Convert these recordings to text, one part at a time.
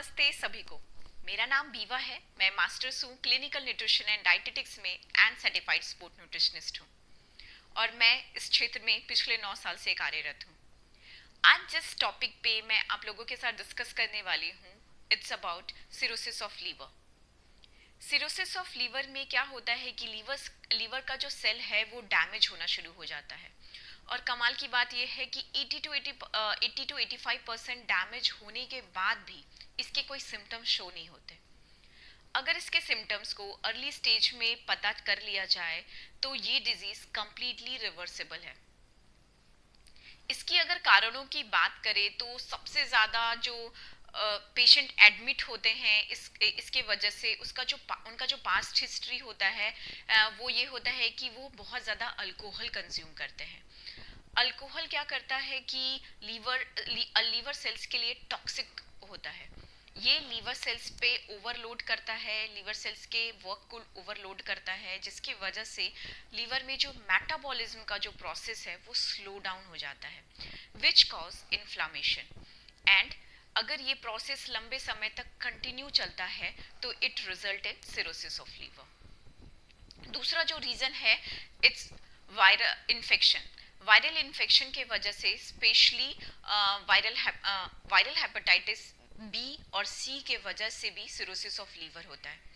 नमस्ते सभी को। मेरा नाम बीवा है। मैं मास्टर्स हूँ क्लिनिकल न्यूट्रिशन एंड डाइटेटिक्स में एंड सर्टिफाइड स्पोर्ट न्यूट्रिशनिस्ट हूँ और मैं इस क्षेत्र में पिछले 9 साल से कार्यरत हूँ। आज जिस टॉपिक पे मैं आप लोगों के साथ डिस्कस करने वाली हूँ, it's about cirrhosis of liver. Cirrhosis of liver में क्या होता है कि लीवर का जो सेल है वो डैमेज होना शुरू हो जाता है और कमाल की बात यह है कि 80 to 85% डैमेज होने के बाद भी इसके कोई सिम्टम्स शो नहीं होते। अगर इसके सिम्टम्स को अर्ली स्टेज में पता कर लिया जाए तो ये डिजीज कंप्लीटली रिवर्सिबल है। इसकी अगर कारणों की बात करें तो सबसे ज़्यादा जो पेशेंट एडमिट होते हैं इसके वजह से उनका जो पास्ट हिस्ट्री होता है वो ये होता है कि वो बहुत ज़्यादा अल्कोहल कंज्यूम करते हैं। अल्कोहल क्या करता है कि लीवर सेल्स के लिए टॉक्सिक होता है। ये लीवर सेल्स पे ओवरलोड करता है, लीवर सेल्स के वर्क को ओवरलोड करता है, जिसकी वजह से लीवर में जो मेटाबॉलिज्म का जो प्रोसेस है वो स्लो डाउन हो जाता है, विच कॉज इन्फ्लामेशन। एंड अगर ये प्रोसेस लंबे समय तक कंटिन्यू चलता है तो it result in cirrhosis of liver. दूसरा जो रीज़न है, इट्स इन्फेक्शन। वायरल इन्फेक्शन के वजह से स्पेशली वायरल हेपेटाइटिस बी और सी के वजह से भी सिरोसिस ऑफ लीवर होता है।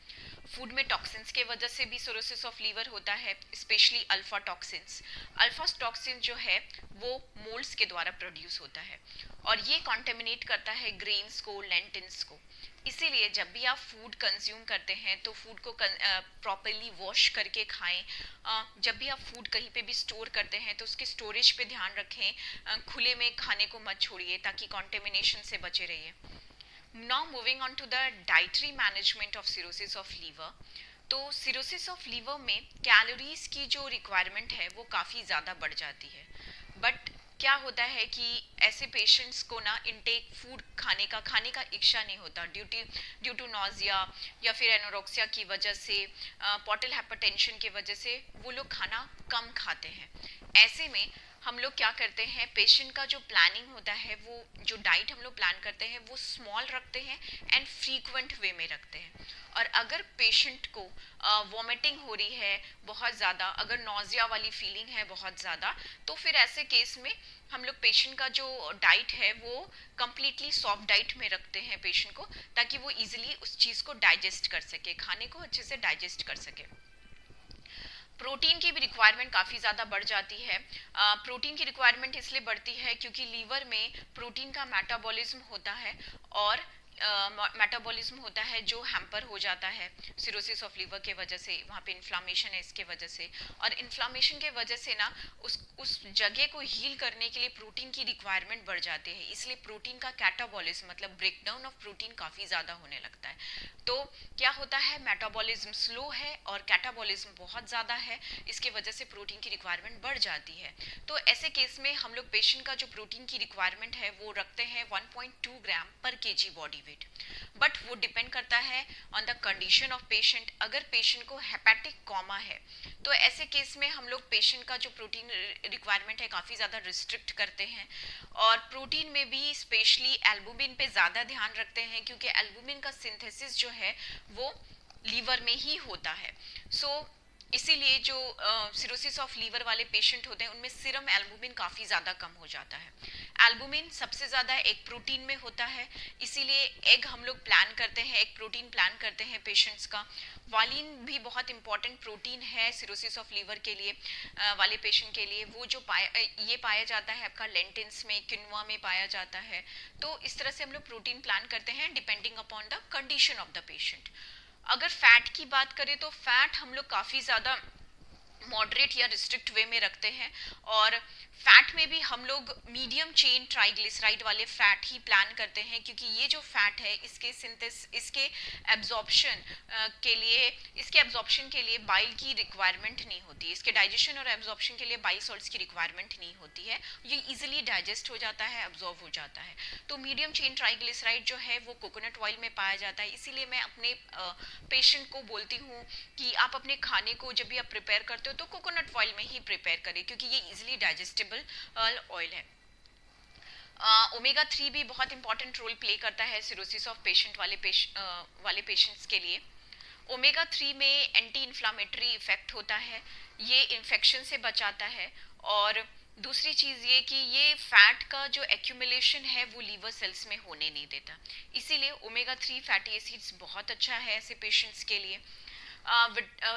फूड में टॉक्सिन्स के वजह से भी सिरोसिस ऑफ लीवर होता है, specially alpha toxins. Alpha toxin जो है वो मोल्ड्स के द्वारा प्रोड्यूस होता है और ये कॉन्टेमिनेट करता है ग्रेन्स को, लेंटिन्स को। इसीलिए जब भी आप फूड कंज्यूम करते हैं तो फूड को प्रॉपरली वॉश करके खाएं। जब भी आप फूड कहीं पे भी स्टोर करते हैं तो उसके स्टोरेज पे ध्यान रखें, खुले में खाने को मत छोड़िए ताकि कॉन्टेमिनेशन से बचे रहिए। Now moving on to the dietary management of cirrhosis of liver। तो सिरोसिस ऑफ लीवर में कैलोरीज की जो रिक्वायरमेंट है वो काफ़ी ज़्यादा बढ़ जाती है। बट क्या होता है कि ऐसे पेशेंट्स को ना इनटेक फूड खाने का इच्छा नहीं होता ड्यू टू नॉजिया या फिर एनोरेक्सिया की वजह से, पोर्टल हाइपरटेंशन की वजह से वो लोग खाना कम खाते हैं। ऐसे में हम लोग क्या करते हैं, पेशेंट का जो प्लानिंग होता है, वो जो डाइट हम लोग प्लान करते हैं वो स्मॉल रखते हैं एंड फ्रीक्वेंट वे में रखते हैं। और अगर पेशेंट को वॉमिटिंग हो रही है बहुत ज़्यादा, अगर नॉजिया वाली फीलिंग है बहुत ज़्यादा, तो फिर ऐसे केस में हम लोग पेशेंट का जो डाइट है वो कम्प्लीटली सॉफ्ट डाइट में रखते हैं पेशेंट को, ताकि वो इजीली उस चीज़ को डाइजेस्ट कर सके, खाने को अच्छे से डाइजेस्ट कर सके। प्रोटीन की भी रिक्वायरमेंट काफ़ी ज़्यादा बढ़ जाती है। प्रोटीन की रिक्वायरमेंट इसलिए बढ़ती है क्योंकि लीवर में प्रोटीन का मेटाबॉलिज्म होता है और मेटाबॉलिज्म होता है जो हैम्पर हो जाता है सिरोसिस ऑफ लीवर के वजह से। वहाँ पे इन्फ्लामेशन है इसके वजह से, और इन्फ्लामेशन के वजह से ना उस जगह को हील करने के लिए प्रोटीन की रिक्वायरमेंट बढ़ जाती है। इसलिए प्रोटीन का कैटाबॉलिज्म मतलब ब्रेकडाउन ऑफ प्रोटीन काफ़ी ज़्यादा होने लगता है। तो क्या होता है, मेटाबॉलिज्म स्लो है और कैटाबॉलिज्म बहुत ज़्यादा है, इसके वजह से प्रोटीन की रिक्वायरमेंट बढ़ जाती है। तो ऐसे केस में हम लोग पेशेंट का जो प्रोटीन की रिक्वायरमेंट है वो रखते हैं 1.2 ग्राम पर केजी बॉडी वेट। बट वो डिपेंड करता है on the condition of patient. अगर पेशेंट को हेपेटिक कॉमा है तो ऐसे केस में हम लोग पेशेंट का जो प्रोटीन रिक्वायरमेंट है काफ़ी ज़्यादा रिस्ट्रिक्ट करते हैं। और प्रोटीन में भी स्पेशली एल्बुमिन पे ज़्यादा ध्यान रखते हैं क्योंकि एल्बुमिन का सिंथेसिस जो है वो लीवर में ही होता है। इसीलिए जो सिरोसिस ऑफ लीवर वाले पेशेंट होते हैं उनमें सीरम एल्बुमिन काफ़ी ज़्यादा कम हो जाता है। एल्बुमिन सबसे ज़्यादा एग प्रोटीन में होता है, इसीलिए एग हम लोग प्लान करते हैं, एग प्रोटीन प्लान करते हैं पेशेंट्स का। वालिन भी बहुत इंपॉर्टेंट प्रोटीन है सिरोसिस ऑफ लीवर के लिए, वाले पेशेंट के लिए। वो जो ये पाया जाता है आपका लेंटिन्स में, किनुआ में पाया जाता है। तो इस तरह से हम लोग प्रोटीन प्लान करते हैं depending upon the condition of the patient. अगर फैट की बात करें तो फैट हम लोग काफ़ी ज़्यादा मॉडरेट या रिस्ट्रिक्ट वे में रखते हैं, और फैट में भी हम लोग मीडियम चेन ट्राइग्लिसराइड वाले फैट ही प्लान करते हैं क्योंकि ये जो फैट है इसके एब्जॉर्प्शन के लिए बाइल की रिक्वायरमेंट नहीं होती, इसके डाइजेशन और एब्जॉर्प्शन के लिए बाइल सॉल्ट्स की रिक्वायरमेंट नहीं होती है, ये इजीली डाइजेस्ट हो जाता है, एब्जॉर्ब हो जाता है। तो मीडियम चेन ट्राइग्लिसराइड जो है वो कोकोनट ऑयल में पाया जाता है। इसीलिए मैं अपने पेशेंट को बोलती हूँ कि आप अपने खाने को जब भी आप प्रिपेयर करते हो तो कोकोनट ऑयल में ही प्रिपेयर करें क्योंकि ये इजीली डाइजेस्टेबल ऑयल है। ओमेगा 3 भी बहुत इंपॉर्टेंट रोल प्ले करता है सिरोसिस ऑफ पेशेंट वाले पेशेंट्स के लिए। ओमेगा 3 में एंटी इन्फ्लामेटरी इफेक्ट होता है, ये इन्फेक्शन से बचाता है। और दूसरी चीज़ ये कि ये फैट का जो एक्यूमुलेशन है वो लीवर सेल्स में होने नहीं देता, इसीलिए ओमेगा 3 फैटी एसिड्स बहुत अच्छा है ऐसे पेशेंट्स के लिए।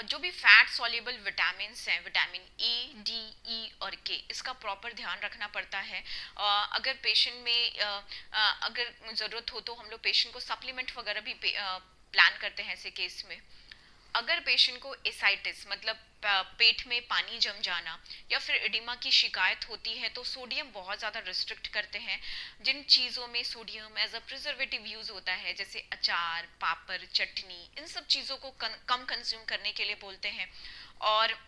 जो भी फैट सॉल्युबल विटामिन हैं, विटामिन ए, डी, ई और के, इसका प्रॉपर ध्यान रखना पड़ता है। अगर पेशेंट में अगर ज़रूरत हो तो हम लोग पेशेंट को सप्लीमेंट वगैरह भी प्लान करते हैं ऐसे केस में। अगर पेशेंट को एसाइटिस मतलब पेट में पानी जम जाना या फिर एडिमा की शिकायत होती है तो सोडियम बहुत ज़्यादा रिस्ट्रिक्ट करते हैं। जिन चीज़ों में sodium as a preservative use होता है जैसे अचार, पापड़, चटनी, इन सब चीज़ों को कम कंज्यूम करने के लिए बोलते हैं और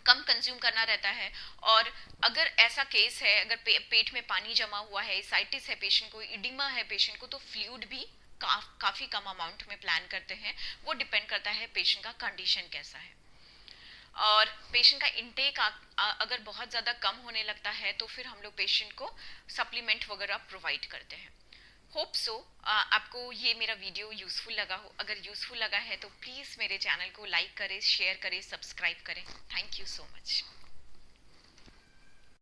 कम कंज्यूम करना रहता है। और अगर ऐसा केस है, अगर पेट में पानी जमा हुआ है, एसाइटिस है पेशेंट को, इडिमा है पेशेंट को, तो फ्लूइड भी काफ़ी कम अमाउंट में प्लान करते हैं। वो डिपेंड करता है पेशेंट का कंडीशन कैसा है। और पेशेंट का इनटेक अगर बहुत ज़्यादा कम होने लगता है तो फिर हम लोग पेशेंट को सप्लीमेंट वगैरह प्रोवाइड करते हैं। होप सो आपको ये मेरा वीडियो यूज़फुल लगा हो। अगर यूज़फुल लगा है तो प्लीज़ मेरे चैनल को लाइक करें, शेयर करें, सब्सक्राइब करें। Thank you so much.